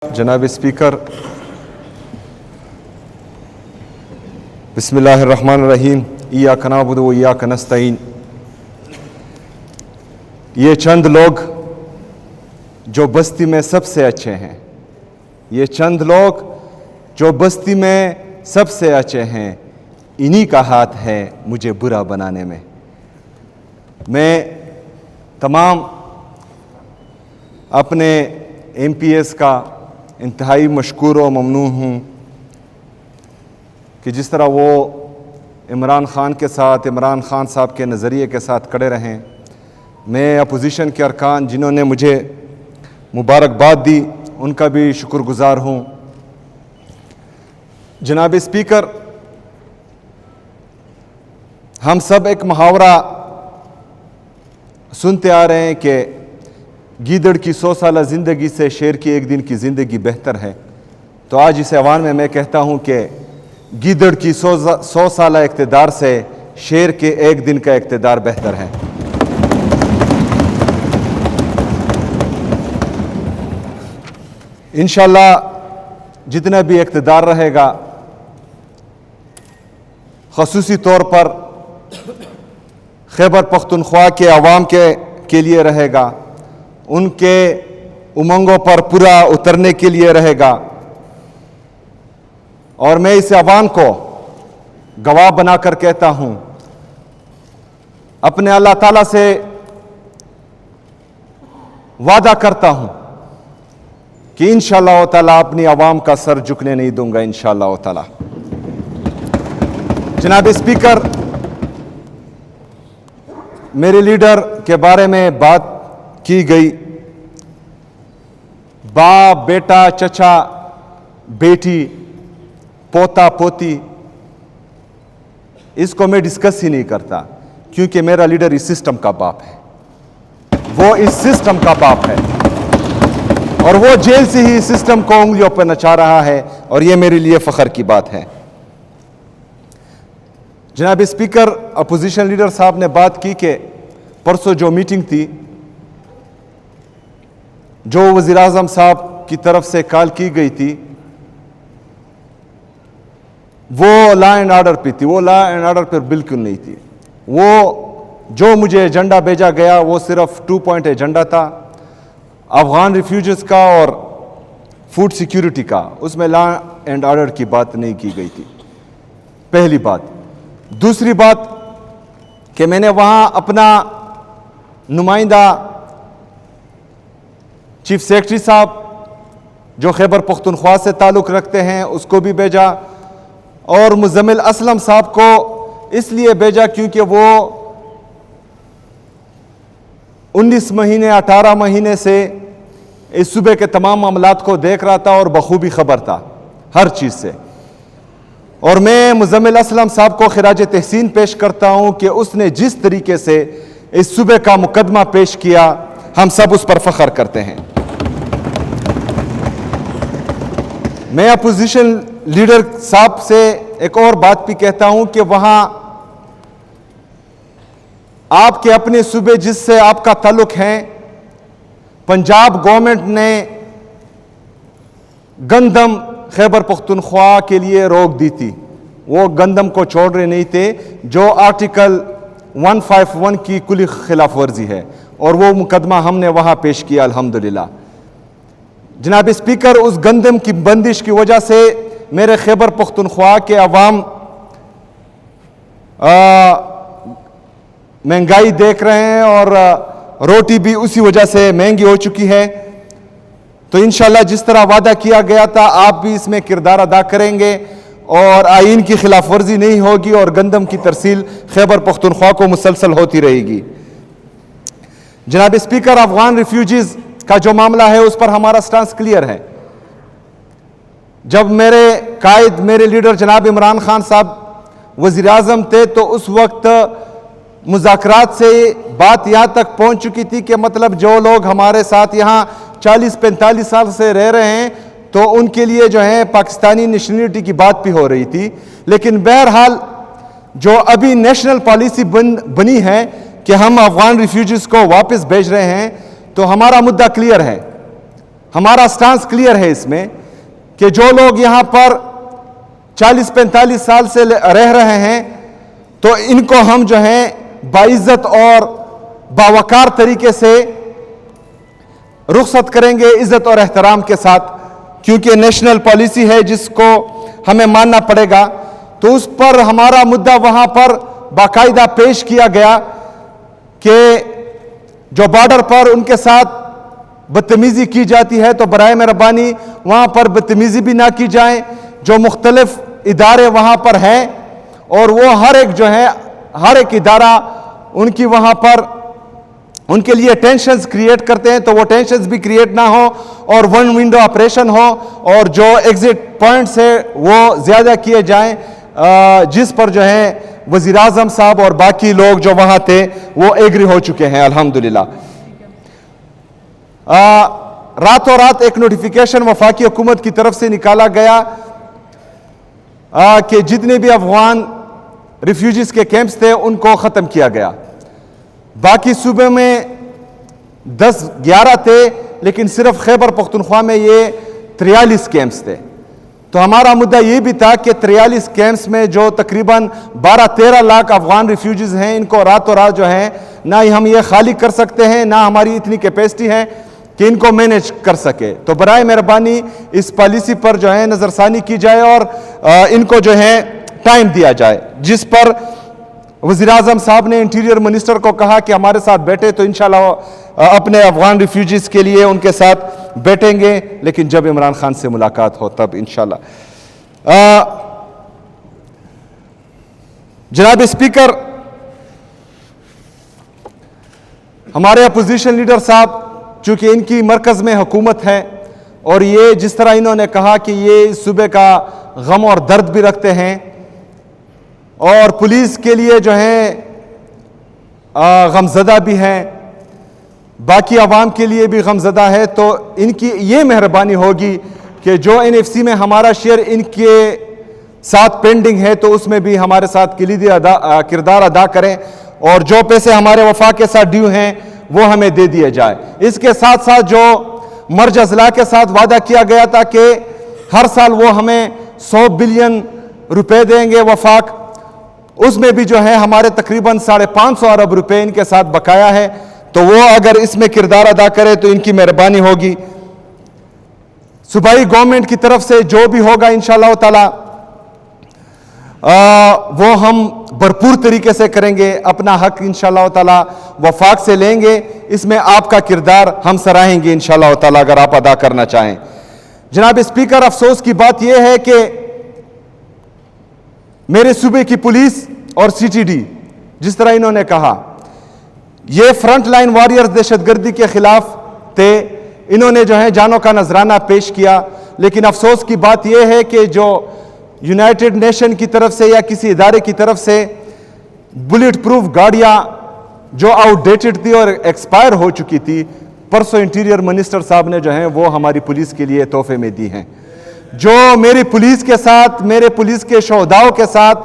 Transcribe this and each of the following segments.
جناب اسپیکر، بسم اللہ الرحمن الرحیم، ایاک نعبد و ایاک نستعین۔ یہ چند لوگ جو بستی میں سب سے اچھے ہیں، یہ چند لوگ جو بستی میں سب سے اچھے ہیں، انہی کا ہاتھ ہے مجھے برا بنانے میں۔ میں تمام اپنے ایم پی ایس کا انتہائی مشکور و ممنون ہوں کہ جس طرح وہ عمران خان کے ساتھ، عمران خان صاحب کے نظریے کے ساتھ کھڑے رہیں۔ میں اپوزیشن کے ارکان جنہوں نے مجھے مبارکباد دی، ان کا بھی شکر گزار ہوں۔ جناب اسپیکر، ہم سب ایک محاورہ سنتے آ رہے ہیں کہ گیدڑ کی 100 سالہ زندگی سے شیر کی ایک دن کی زندگی بہتر ہے۔ تو آج اس ایوان میں کہتا ہوں کہ گیدڑ کی 100 سالہ اقتدار سے شیر کے ایک دن کا اقتدار بہتر ہے۔ انشاءاللہ جتنا بھی اقتدار رہے گا، خصوصی طور پر خیبر پختونخوا کے عوام کے لیے رہے گا، ان کے امنگوں پر پورا اترنے کے لیے رہے گا، اور میں اس عوام کو گواہ بنا کر کہتا ہوں، اپنے اللہ تعالیٰ سے وعدہ کرتا ہوں کہ انشاءاللہ تعالیٰ اپنی عوام کا سر جھکنے نہیں دوں گا انشاءاللہ تعالیٰ۔ جناب اسپیکر، میرے لیڈر کے بارے میں بات کی گئی، باپ، بیٹا، چچا، بیٹی، پوتا، پوتی، اس کو میں ڈسکس ہی نہیں کرتا، کیونکہ میرا لیڈر اس سسٹم کا باپ ہے، وہ اس سسٹم کا باپ ہے، اور وہ جیل سے ہی سسٹم کو انگلیوں پر نچا رہا ہے، اور یہ میرے لیے فخر کی بات ہے۔ جناب اسپیکر، اپوزیشن لیڈر صاحب نے بات کی کہ پرسوں جو میٹنگ تھی، جو وزیر اعظم صاحب کی طرف سے کال کی گئی تھی، وہ لا اینڈ آرڈر پہ تھی، وہ لا اینڈ آرڈر پر بالکل نہیں تھی۔ وہ جو مجھے ایجنڈا بھیجا گیا وہ صرف 2 پوائنٹ ایجنڈا تھا، افغان ریفیوجیز کا اور فوڈ سیکیورٹی کا، اس میں لا اینڈ آرڈر کی بات نہیں کی گئی تھی، پہلی بات۔ دوسری بات کہ میں نے وہاں اپنا نمائندہ چیف سیکرٹری صاحب جو خیبر پختونخوا سے تعلق رکھتے ہیں اس کو بھی بھیجا، اور مزمل اسلم صاحب کو اس لیے بھیجا کیونکہ وہ 19 مہینے 18 مہینے سے اس صوبے کے تمام معاملات کو دیکھ رہا تھا اور بخوبی خبر تھا ہر چیز سے، اور میں مزمل اسلم صاحب کو خراج تحسین پیش کرتا ہوں کہ اس نے جس طریقے سے اس صوبے کا مقدمہ پیش کیا، ہم سب اس پر فخر کرتے ہیں۔ میں اپوزیشن لیڈر صاحب سے ایک اور بات بھی کہتا ہوں کہ وہاں آپ کے اپنے صوبے جس سے آپ کا تعلق ہے، پنجاب گورنمنٹ نے گندم خیبر پختونخوا کے لیے روک دی تھی، وہ گندم کو چھوڑ رہے نہیں تھے، جو آرٹیکل 151 کی کلی خلاف ورزی ہے، اور وہ مقدمہ ہم نے وہاں پیش کیا الحمدللہ۔ جناب اسپیکر، اس گندم کی بندش کی وجہ سے میرے خیبر پختونخوا کے عوام مہنگائی دیکھ رہے ہیں، اور روٹی بھی اسی وجہ سے مہنگی ہو چکی ہے۔ تو انشاءاللہ جس طرح وعدہ کیا گیا تھا، آپ بھی اس میں کردار ادا کریں گے، اور آئین کی خلاف ورزی نہیں ہوگی، اور گندم کی ترسیل خیبر پختونخوا کو مسلسل ہوتی رہے گی۔ جناب اسپیکر، افغان ریفیوجیز کا جو معاملہ ہے اس پر ہمارا سٹانس کلیئر ہے۔ جب میرے قائد، میرے لیڈر جناب عمران خان صاحب وزیر اعظم تھے، تو اس وقت مذاکرات سے بات یہاں تک پہنچ چکی تھی کہ مطلب جو لوگ ہمارے ساتھ یہاں 40-45 سال سے رہ رہے ہیں، تو ان کے لیے جو ہے پاکستانی نیشنلٹی کی بات بھی ہو رہی تھی۔ لیکن بہرحال جو ابھی نیشنل پالیسی بنی ہے کہ ہم افغان ریفیوجیز کو واپس بھیج رہے ہیں، تو ہمارا مدعا کلیئر ہے۔ ہمارا سٹانس کلیئر ہے اس میں کہ جو لوگ یہاں پر 40-45 سال سے رہ رہے ہیں تو ان کو ہم جو ہیں باعزت اور باوقار طریقے سے رخصت کریں گے عزت اور احترام کے ساتھ، کیونکہ نیشنل پالیسی ہے جس کو ہمیں ماننا پڑے گا۔ تو اس پر ہمارا مدعا وہاں پر باقاعدہ پیش کیا گیا کہ جو بارڈر پر ان کے ساتھ بدتمیزی کی جاتی ہے تو برائے مہربانی وہاں پر بدتمیزی بھی نہ کی جائیں۔ جو مختلف ادارے وہاں پر ہیں اور وہ ہر ایک جو ہے ہر ایک ادارہ ان کی وہاں پر ان کے لیے ٹینشنز کریٹ کرتے ہیں تو وہ ٹینشنز بھی کریٹ نہ ہو اور ون ونڈو آپریشن ہو اور جو ایگزٹ پوائنٹس ہے وہ زیادہ کیے جائیں، جس پر جو ہے وزیر اعظم صاحب اور باقی لوگ جو وہاں تھے وہ ایگری ہو چکے ہیں الحمدللہ۔ راتوں رات ایک نوٹیفیکیشن وفاقی حکومت کی طرف سے نکالا گیا کہ جتنے بھی افغان ریفیوجیز کے کیمپس تھے ان کو ختم کیا گیا۔ باقی صوبے میں 10-11 تھے لیکن صرف خیبر پختونخوا میں یہ 43 کیمپس تھے۔ تو ہمارا مدعا یہ بھی تھا کہ 43 کیمپس میں جو تقریباً 12-13 لاکھ افغان ریفیوجیز ہیں ان کو راتوں رات جو ہیں نہ ہی ہم یہ خالی کر سکتے ہیں نہ ہماری اتنی کیپیسٹی ہے کہ ان کو مینیج کر سکے۔ تو برائے مہربانی اس پالیسی پر جو ہے نظر ثانی کی جائے اور ان کو جو ہے ٹائم دیا جائے، جس پر وزیر اعظم صاحب نے انٹیریئر منسٹر کو کہا کہ ہمارے ساتھ بیٹھے تو انشاءاللہ اپنے افغان ریفیوجیز کے لیے ان کے ساتھ بیٹھیں گے، لیکن جب عمران خان سے ملاقات ہو تب انشاءاللہ۔ جناب اسپیکر، ہمارے اپوزیشن لیڈر صاحب چونکہ ان کی مرکز میں حکومت ہے اور یہ جس طرح انہوں نے کہا کہ یہ صوبے کا غم اور درد بھی رکھتے ہیں اور پولیس کے لیے جو ہیں غمزدہ بھی ہیں، باقی عوام کے لیے بھی غمزدہ ہے، تو ان کی یہ مہربانی ہوگی کہ جو NFC میں ہمارا شیئر ان کے ساتھ پینڈنگ ہے تو اس میں بھی ہمارے ساتھ کلیدی کردار ادا کریں اور جو پیسے ہمارے وفاق کے ساتھ ڈیو ہیں وہ ہمیں دے دیے جائے۔ اس کے ساتھ ساتھ جو مرج اضلاع کے ساتھ وعدہ کیا گیا تھا کہ ہر سال وہ ہمیں 100 بلین روپے دیں گے وفاق، اس میں بھی جو ہے ہمارے تقریباً 550 ارب روپے ان کے ساتھ بقایا ہے، تو وہ اگر اس میں کردار ادا کرے تو ان کی مہربانی ہوگی۔ صوبائی گورنمنٹ کی طرف سے جو بھی ہوگا انشاءاللہ تعالی وہ ہم بھرپور طریقے سے کریں گے، اپنا حق انشاءاللہ تعالی وفاق سے لیں گے، اس میں آپ کا کردار ہم سراہیں گے انشاءاللہ تعالی اگر آپ ادا کرنا چاہیں۔ جناب اسپیکر، افسوس کی بات یہ ہے کہ میرے صوبے کی پولیس اور CTD جس طرح انہوں نے کہا یہ فرنٹ لائن واریئرز دہشت گردی کے خلاف تھے، انہوں نے جو ہے جانوں کا نذرانہ پیش کیا، لیکن افسوس کی بات یہ ہے کہ جو یونائٹڈ نیشن کی طرف سے یا کسی ادارے کی طرف سے بلٹ پروف گاڑیاں جو آؤٹ ڈیٹڈ تھی اور ایکسپائر ہو چکی تھی، پرسوں انٹیریئر منسٹر صاحب نے جو ہیں وہ ہماری پولیس کے لیے تحفے میں دی ہیں۔ جو میری پولیس کے ساتھ، میرے پولیس کے شہداؤں کے ساتھ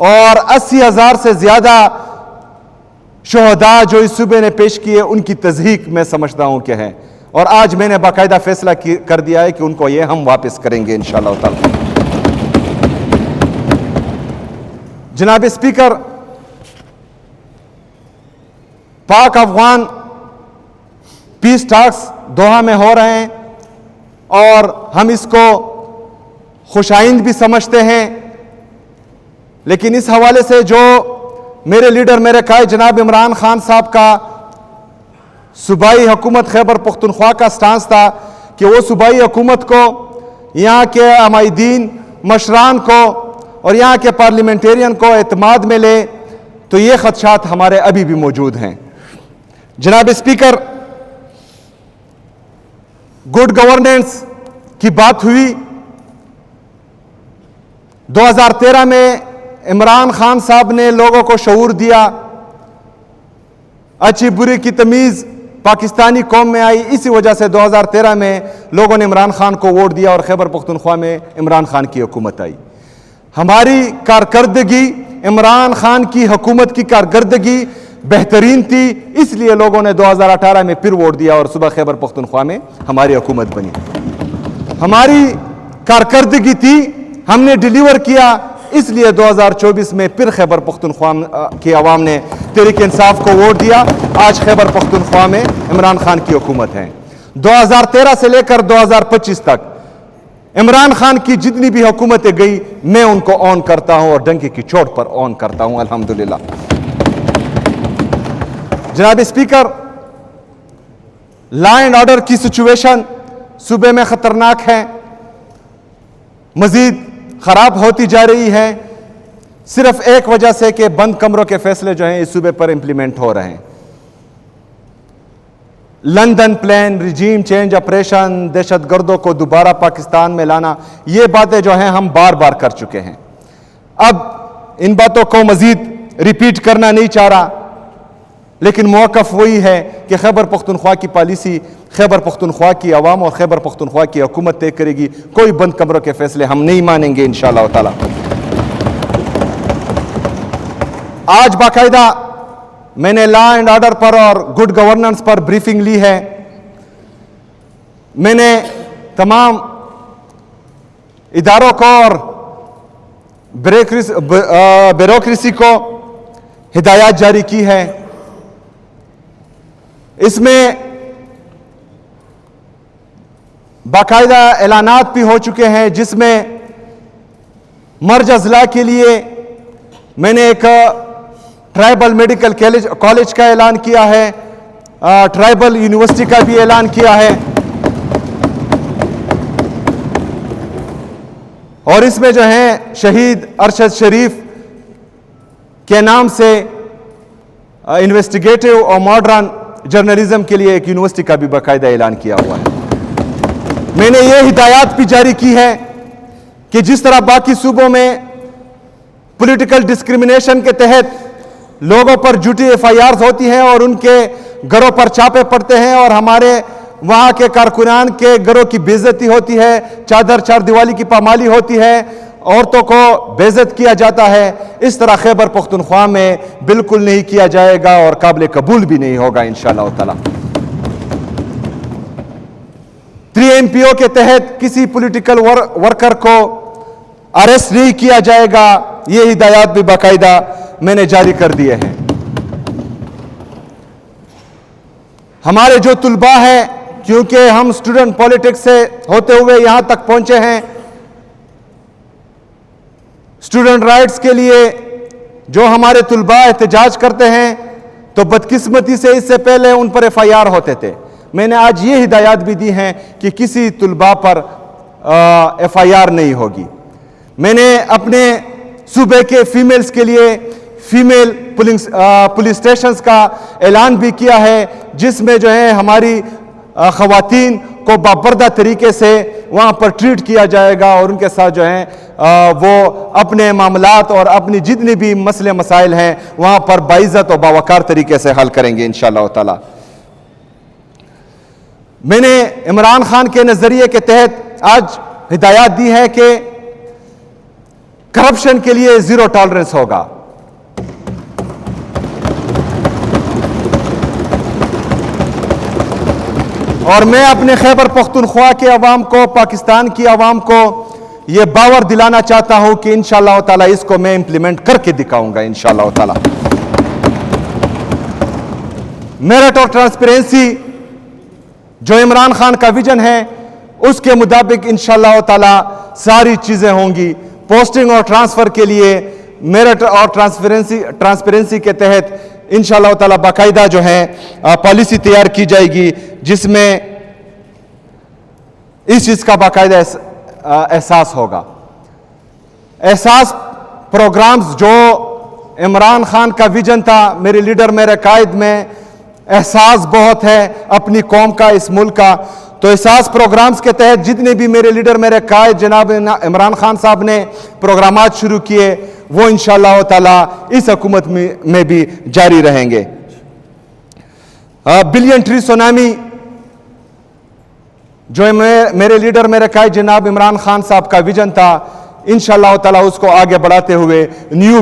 اور 80,000 سے زیادہ شہداء جو اس صوبے نے پیش کیے ان کی تضحیق میں سمجھتا ہوں کہ ہے، اور آج میں نے باقاعدہ فیصلہ کر دیا ہے کہ ان کو یہ ہم واپس کریں گے انشاءاللہ تعالی۔ جناب اسپیکر، پاک افغان پیس ٹاکس دوحہ میں ہو رہے ہیں اور ہم اس کو خوش آئند بھی سمجھتے ہیں، لیکن اس حوالے سے جو میرے لیڈر میرے قائد جناب عمران خان صاحب کا صوبائی حکومت خیبر پختونخوا کا سٹانس تھا کہ وہ صوبائی حکومت کو، یہاں کے عمائدین مشران کو اور یہاں کے پارلیمنٹیرین کو اعتماد میں لے، تو یہ خدشات ہمارے ابھی بھی موجود ہیں۔ جناب اسپیکر، گڈ گورننس کی بات ہوئی، 2013 میں عمران خان صاحب نے لوگوں کو شعور دیا، اچھی بری کی تمیز پاکستانی قوم میں آئی، اسی وجہ سے 2013 میں لوگوں نے عمران خان کو ووٹ دیا اور خیبر پختونخوا میں عمران خان کی حکومت آئی۔ ہماری کارکردگی، عمران خان کی حکومت کی کارکردگی بہترین تھی، اس لیے لوگوں نے 2018 میں پھر ووٹ دیا اور صبح خیبر پختونخوا میں ہماری حکومت بنی۔ ہماری کارکردگی تھی، ہم نے ڈیلیور کیا، اس لیے 2024 میں پھر خیبر پختونخوا کی عوام نے تحریک انصاف کو ووٹ دیا۔ آج خیبر پختونخوا میں عمران خان کی حکومت ہے۔ 2013 سے لے کر 2025 تک عمران خان کی جتنی بھی حکومتیں گئی میں ان کو آن کرتا ہوں اور ڈنکی کی چوٹ پر آن کرتا ہوں، الحمدللہ۔ جناب اسپیکر، لا اینڈ آرڈر کی سچویشن صوبے میں خطرناک ہے، مزید خراب ہوتی جا رہی ہے، صرف ایک وجہ سے کہ بند کمروں کے فیصلے جو ہیں اس صوبے پر امپلیمنٹ ہو رہے ہیں۔ London plan, regime change operation, دہشت گردوں کو دوبارہ پاکستان میں لانا، یہ باتیں جو ہیں ہم بار بار کر چکے ہیں۔ اب ان باتوں کو مزید ریپیٹ کرنا نہیں چاہ رہا، لیکن موقف وہی ہے کہ خیبر پختونخوا کی پالیسی خیبر پختونخوا کی عوام اور خیبر پختونخوا کی حکومت طے کرے گی۔ کوئی بند کمروں کے فیصلے ہم نہیں مانیں گے انشاءاللہ تعالی۔ آج باقاعدہ میں نے لا اینڈ آرڈر پر اور گڈ گورننس پر بریفنگ لی ہے۔ میں نے تمام اداروں کو اور بیوروکریسی کو ہدایات جاری کی ہے۔ اس میں باقاعدہ اعلانات بھی ہو چکے ہیں، جس میں مرج اضلاع کے لیے میں نے ایک ٹرائبل میڈیکل کالج کا اعلان کیا ہے، ٹرائبل یونیورسٹی کا بھی اعلان کیا ہے، اور اس میں جو ہیں شہید ارشد شریف کے نام سے انویسٹیگیٹو اور ماڈرن جرنلزم کے لیے ایک یونیورسٹی کا بھی باقاعدہ اعلان کیا ہوا ہے۔ میں نے یہ ہدایات بھی جاری کی ہے کہ جس طرح باقی صوبوں میں پولیٹیکل ڈسکریمنیشن کے تحت لوگوں پر جھوٹی ایف آئی آرز ہوتی ہیں اور ان کے گھروں پر چھاپے پڑتے ہیں اور ہمارے وہاں کے کارکنان کے گھروں کی بے عزتی ہوتی ہے، چادر چار دیوالی کی پامالی ہوتی ہے، عورتوں کو بے عزت کیا جاتا ہے، اس طرح خیبر پختونخوا میں بالکل نہیں کیا جائے گا اور قابل قبول بھی نہیں ہوگا انشاءاللہ تعالی۔ 3 MPO کے تحت کسی پولیٹیکل ورکر کو اریسٹ نہیں کیا جائے گا، یہ ہدایات بھی باقاعدہ میں نے جاری کر دیے ہیں۔ ہمارے جو طلباء ہیں، کیونکہ ہم اسٹوڈنٹ پولیٹکس سے ہوتے ہوئے یہاں تک پہنچے ہیں، اسٹوڈنٹ رائٹس کے لیے جو ہمارے طلباء احتجاج کرتے ہیں تو بدقسمتی سے اس سے پہلے ان پر ایف آئی آر ہوتے تھے۔ میں نے آج یہ ہدایات بھی دی ہیں کہ کسی طلباء پر ایف آئی آر نہیں ہوگی۔ میں نے اپنے صوبے کے فیمیلز کے لیے فیمیل پولیس سٹیشنز کا اعلان بھی کیا ہے، جس میں جو ہے ہماری خواتین کو باپردہ طریقے سے وہاں پر ٹریٹ کیا جائے گا اور ان کے ساتھ جو ہیں وہ اپنے معاملات اور اپنی جتنی بھی مسئلے مسائل ہیں وہاں پر باعزت اور باوقار طریقے سے حل کریں گے انشاءاللہ تعالی۔ میں نے عمران خان کے نظریے کے تحت آج ہدایات دی ہے کہ کرپشن کے لیے 0 ٹالرنس ہوگا۔ اور میں اپنے خیبر پختونخوا کے عوام کو، پاکستان کی عوام کو یہ باور دلانا چاہتا ہوں کہ انشاءاللہ تعالی اس کو میں امپلیمنٹ کر کے دکھاؤں گا انشاءاللہ تعالی۔ میرٹ اور ٹرانسپیرنسی جو عمران خان کا ویژن ہے اس کے مطابق انشاءاللہ تعالی ساری چیزیں ہوں گی۔ پوسٹنگ اور ٹرانسفر کے لیے میرٹ اور ٹرانسپیرنسی کے تحت انشاءاللہ تعالی باقاعدہ جو ہے پالیسی تیار کی جائے گی، جس میں اس چیز کا باقاعدہ احساس ہوگا۔ احساس پروگرامز جو عمران خان کا ویژن تھا، میرے لیڈر میرے قائد میں احساس بہت ہے اپنی قوم کا، اس ملک کا، تو احساس پروگرامز کے تحت جتنے بھی میرے لیڈر میرے قائد جناب عمران خان صاحب نے پروگرامات شروع کیے وہ انشاءاللہ تعالی اس حکومت میں بھی جاری رہیں گے۔ بلین ٹری سونامی جو میرے لیڈر میرے قائد جناب عمران خان صاحب کا ویژن تھا، انشاءاللہ تعالی اس کو آگے بڑھاتے ہوئے نیو